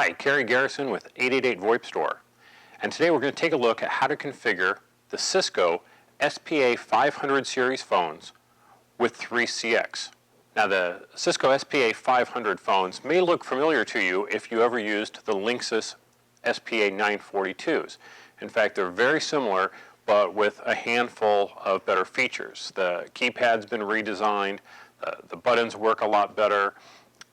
Hi, Kerry Garrison with 888 VoIP Store, and today we're going to take a look at how to configure the Cisco SPA500 Series phones with 3CX. Now the Cisco SPA500 phones may look familiar to you if you ever used the Linksys SPA942s. In fact, they're very similar, but with a handful of better features. The keypad's been redesigned, the buttons work a lot better,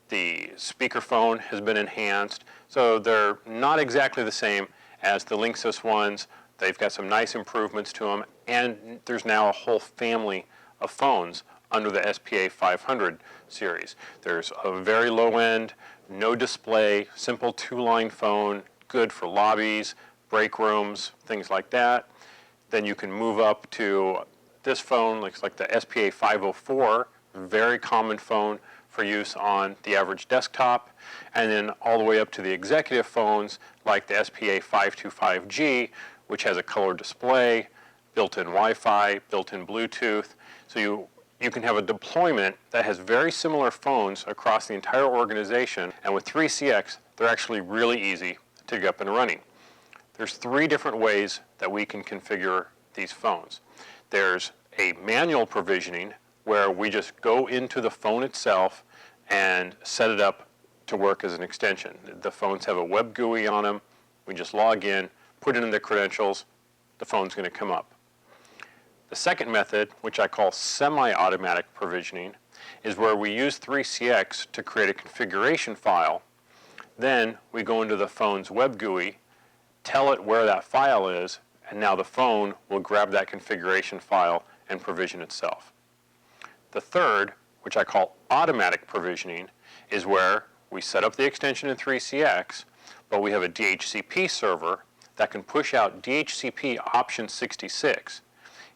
the speakerphone has been enhanced, so they're not exactly the same as the Linksys ones. They've got some nice improvements to them, and there's now a whole family of phones under the SPA500 series. There's a very low end, no display, simple two-line phone, good for lobbies, break rooms, things like that. Then you can move up to this phone, looks like the SPA504, very common phone for use on the average desktop, and then all the way up to the executive phones like the SPA525G, which has a color display, built-in Wi-Fi, built-in Bluetooth. So you can have a deployment that has very similar phones across the entire organization, and with 3CX, they're actually really easy to get up and running. There's three different ways that we can configure these phones. There's a manual provisioning where we just go into the phone itself and set it up to work as an extension. The phones have a web GUI on them. We just log in, put in the credentials, the phone's going to come up. The second method, which I call semi-automatic provisioning, is where we use 3CX to create a configuration file. Then we go into the phone's web GUI, tell it where that file is, and now the phone will grab that configuration file and provision itself. The third, which I call automatic provisioning, is where we set up the extension in 3CX, but we have a DHCP server that can push out DHCP option 66,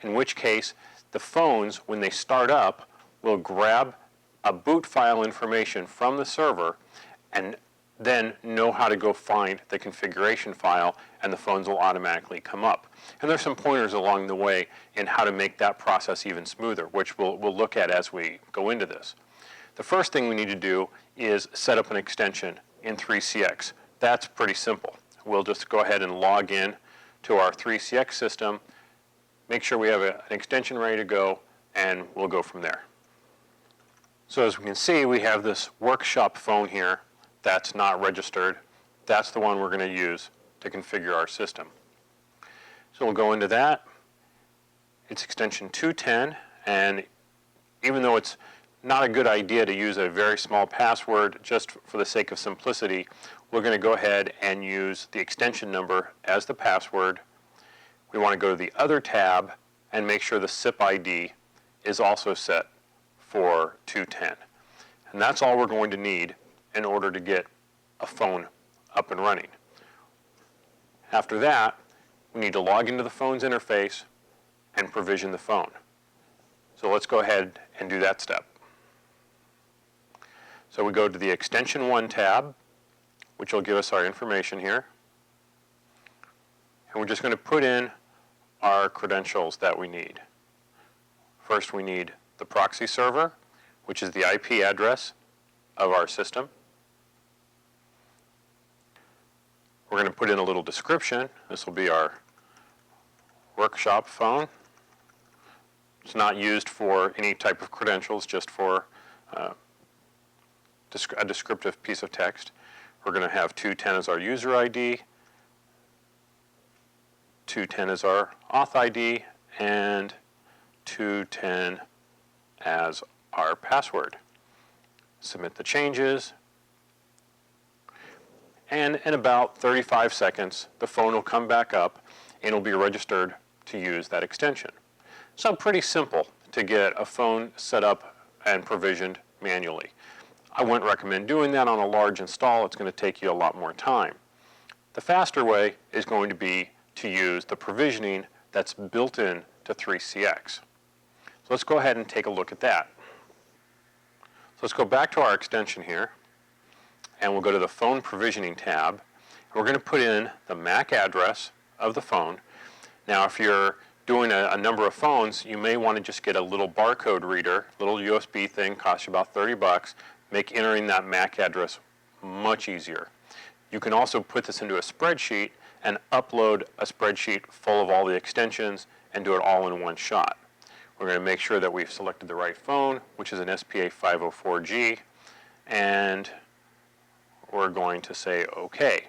in which case the phones, when they start up, will grab a boot file information from the server and then know how to go find the configuration file, and the phones will automatically come up. And there's some pointers along the way in how to make that process even smoother, which we'll look at as we go into this. The first thing we need to do is set up an extension in 3CX. That's pretty simple. We'll just go ahead and log in to our 3CX system, make sure we have an extension ready to go, and we'll go from there. So as we can see, we have this workshop phone here that's not registered. That's the one we're going to use to configure our system. So we'll go into that. It's extension 210, and even though it's not a good idea to use a very small password, just for the sake of simplicity, we're going to go ahead and use the extension number as the password. We want to go to the other tab and make sure the SIP ID is also set for 210. And that's all we're going to need in order to get a phone up and running. After that, we need to log into the phone's interface and provision the phone. So let's go ahead and do that step. So we go to the Extension 1 tab, which will give us our information here. And we're just going to put in our credentials that we need. First, we need the proxy server, which is the IP address of our system. We're going to put in a little description. This will be our workshop phone. It's not used for any type of credentials, just for a descriptive piece of text. We're going to have 210 as our user ID, 210 as our auth ID, and 210 as our password. Submit the changes, and in about 35 seconds, the phone will come back up and it'll be registered to use that extension. So pretty simple to get a phone set up and provisioned manually. I wouldn't recommend doing that on a large install. It's going to take you a lot more time. The faster way is going to be to use the provisioning that's built in to 3CX. So let's go ahead and take a look at that. So let's go back to our extension here, and we'll go to the Phone Provisioning tab. We're going to put in the MAC address of the phone. Now, if you're doing a number of phones, you may want to just get a little barcode reader, little USB thing, costs you about $30, make entering that MAC address much easier. You can also put this into a spreadsheet and upload a spreadsheet full of all the extensions and do it all in one shot. We're going to make sure that we've selected the right phone, which is an SPA504G, and we're going to say OK.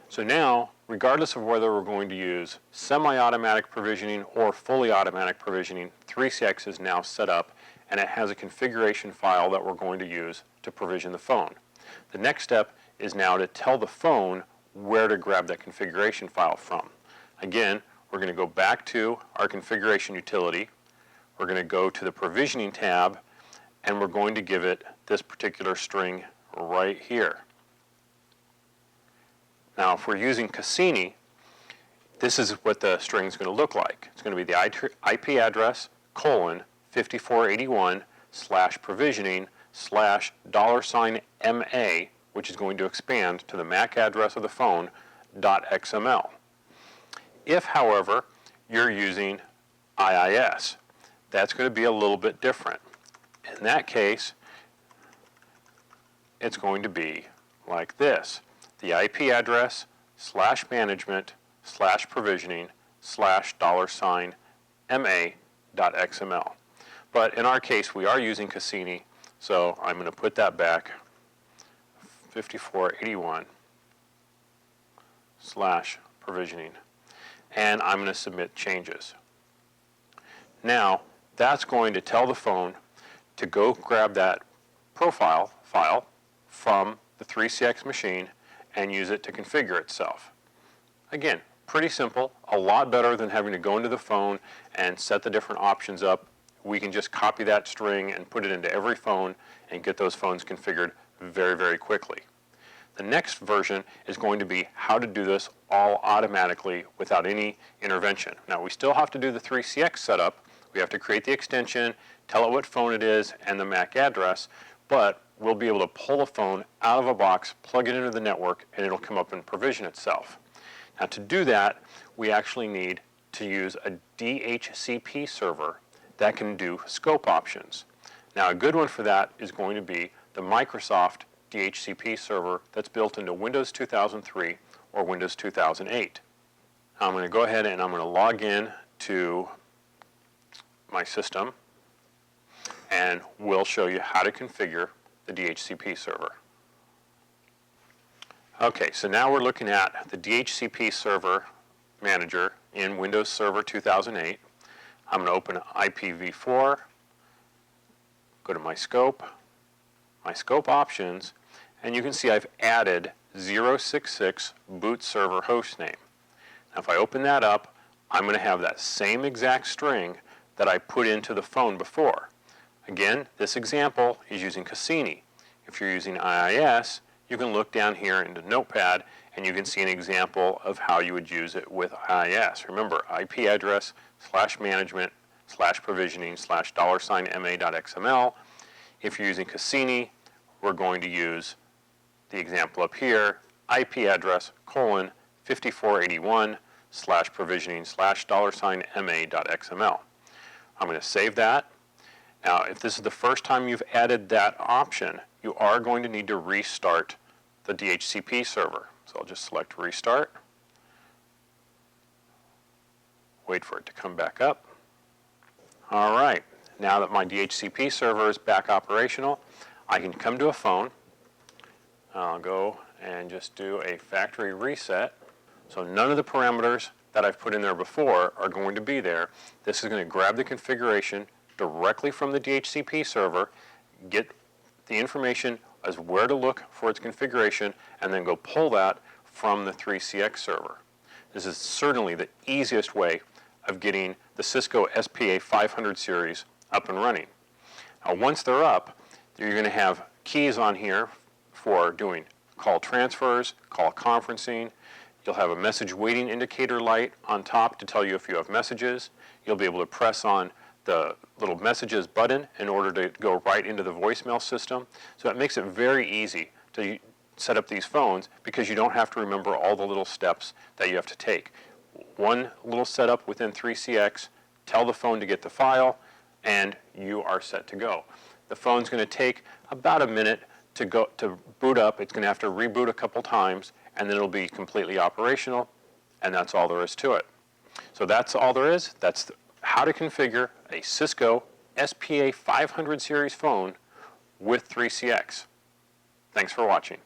So now, regardless of whether we're going to use semi-automatic provisioning or fully automatic provisioning, 3CX is now set up and it has a configuration file that we're going to use to provision the phone. The next step is now to tell the phone where to grab that configuration file from. Again, we're going to go back to our configuration utility. We're going to go to the provisioning tab and we're going to give it this particular string right here. Now, if we're using Cassini, this is what the string is going to look like. It's going to be the IP address, :51/provisioning/ $MA, which is going to expand to the MAC address of the phone, .xml. If, however, you're using IIS, that's going to be a little bit different. In that case, it's going to be like this. The IP address /management/provisioning/ $MA.xml. But in our case, we are using Cassini, so I'm going to put that back, 5481/provisioning, and I'm going to submit changes. Now, that's going to tell the phone to go grab that profile file from the 3CX machine and use it to configure itself. Again, pretty simple, a lot better than having to go into the phone and set the different options up. We can just copy that string and put it into every phone and get those phones configured very, very quickly. The next version is going to be how to do this all automatically without any intervention. Now, we still have to do the 3CX setup. We have to create the extension, tell it what phone it is, and the MAC address, but we'll be able to pull a phone out of a box, plug it into the network, and it'll come up and provision itself. Now, to do that, we actually need to use a DHCP server that can do scope options. Now, a good one for that is going to be the Microsoft DHCP server that's built into Windows 2003 or Windows 2008. Now, I'm going to go ahead and I'm going to log in to my system, and we'll show you how to configure the DHCP server. Okay, so now we're looking at the DHCP server manager in Windows Server 2008. I'm going to open IPv4, go to my scope options, and you can see I've added 066 boot server hostname. Now, if I open that up, I'm going to have that same exact string that I put into the phone before. Again, this example is using Cassini. If you're using IIS, you can look down here into Notepad and you can see an example of how you would use it with IIS. Remember, IP address /management/provisioning/ $MA.xml. If you're using Cassini, we're going to use the example up here, IP address :5481/provisioning/ $MA.xml. I'm going to save that. Now, if this is the first time you've added that option, you are going to need to restart the DHCP server. So I'll just select Restart. Wait for it to come back up. All right, now that my DHCP server is back operational, I can come to a phone. I'll go and just do a factory reset. So none of the parameters that I've put in there before are going to be there. This is going to grab the configuration directly from the DHCP server, get the information as where to look for its configuration, and then go pull that from the 3CX server. This is certainly the easiest way of getting the Cisco SPA500 series up and running. Now, once they're up, you're going to have keys on here for doing call transfers, call conferencing. You'll have a message waiting indicator light on top to tell you if you have messages. You'll be able to press on the little messages button in order to go right into the voicemail system. So it makes it very easy to set up these phones because you don't have to remember all the little steps that you have to take. One little setup within 3CX, tell the phone to get the file, and you are set to go. The phone's going to take about a minute to boot up, it's going to have to reboot a couple times, and then it'll be completely operational, and that's all there is to it. So that's all there is. That's how to configure a Cisco SPA500 series phone with 3CX. Thanks for watching.